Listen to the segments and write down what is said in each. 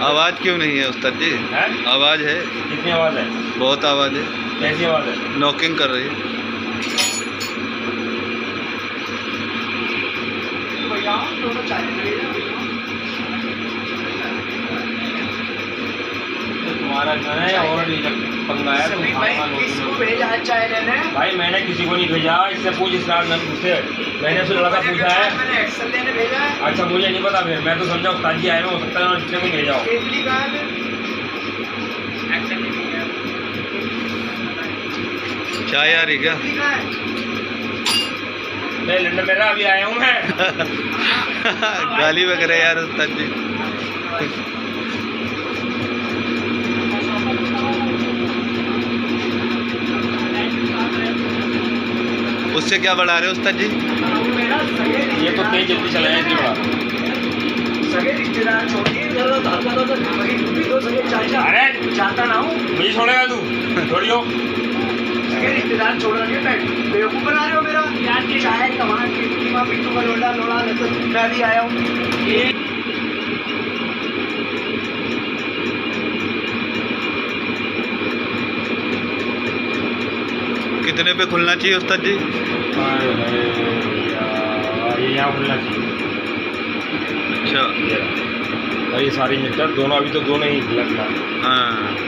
आवाज़ क्यों नहीं है उस्ताद जी? है? आवाज़ है, कितनी आवाज़ है? बहुत आवाज़ है। कैसी आवाज़ है? नॉकिंग कर रही है। तुम्हारा घर है और पंगा है। किसको भेजा है चाय लेने? भाई मैंने किसी को नहीं भेजा, इससे पूछ इसका मुझसे। मैंने उससे लड़का पूछा है। मैंने एक्सेल लेने भेजा है। अच्छा मुझे नहीं पता, फिर मैं तो समझा उस्ताद जी आए हुए हो सकता है जिसने को भेजा हो। केतली कहाँ है? एक्सेल नहीं है। चाय आ रही क्या? केतली कहाँ है? मैं लंदन में अभी आया हूँ मैं। गाली वगैरह यार उस्ताद जी। उससे क्या बढ़ा रहे हो उस्ताद जी? ये तो तेज जल्दी चलाया इसलिए बड़ा। सगे रिश्तेदार छोड़िए, इधर धागा तो वही भी दो सगे चाचा। अरे चाहता ना हूँ। मुझे छोड़ेगा तू? छोड़ियो। सगे रिश्तेदार छोड़ रहे हैं, बेवकूफ बना रहे हो मेरा। यार की चाय कमाल की कीमा पिट्टू का लोड़ा लोड़ा लसन मैं भी आया हूँ। कितने पे खुलना चाहिए उस्ताद जी? ये यहाँ खुलना चाहिए। अच्छा। और ये सारी मीटर दोनों अभी तो दोनों ही लगना। हाँ।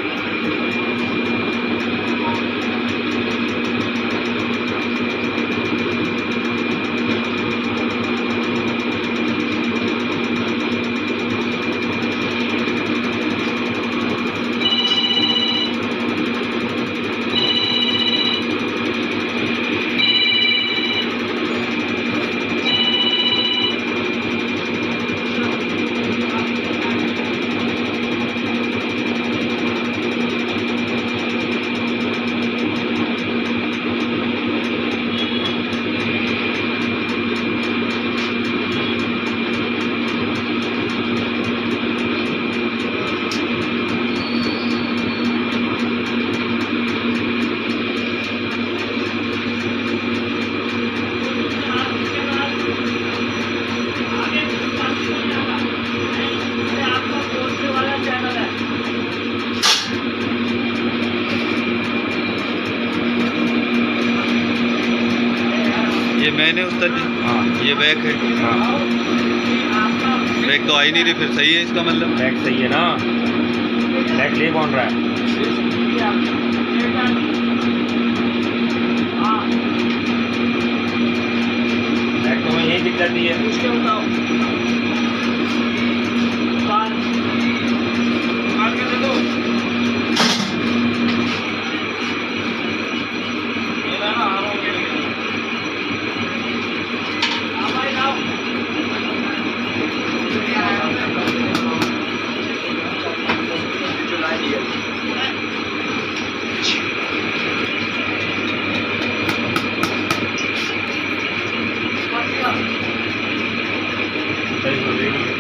ये मैंने उस्ताद जी। हाँ ये बैक है। हाँ बैक तो आ ही नहीं रही, फिर सही है इसका मतलब? बैग सही है ना। बैग ले कौन रहा है? बैग तो मैं यही दिख जाती है। उसके बताओ बाल के दे दो। ये ना आ रहा हूँ भाई लाओ। जो लाई दिया सही बोल रही है।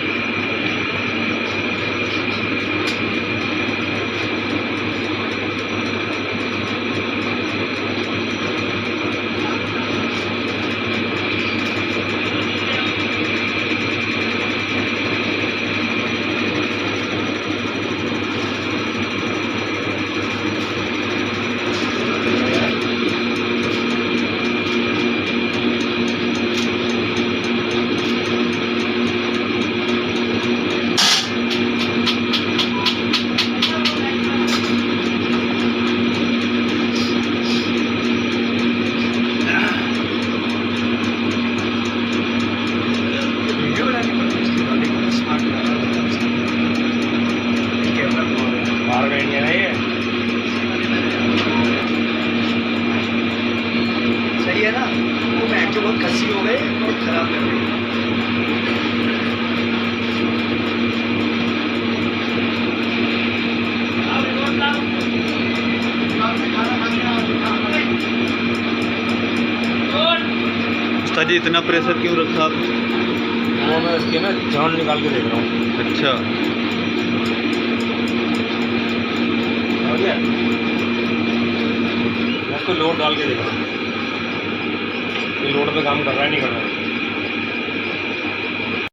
बाहर का इंडियन है ये। सही है ना? वो मैच जो बहुत कसी हो गए, बहुत खराब लग रही है। उस्ताद जी इतना प्रेशर क्यों रखा आपने? वो मैं इसके ना जान निकाल के देख रहा हूँ। अच्छा। समझ गया? मैं इसको लोड डाल के देख रहा हूँ। ये लोड पे काम कर रहा है नहीं कर रहा है।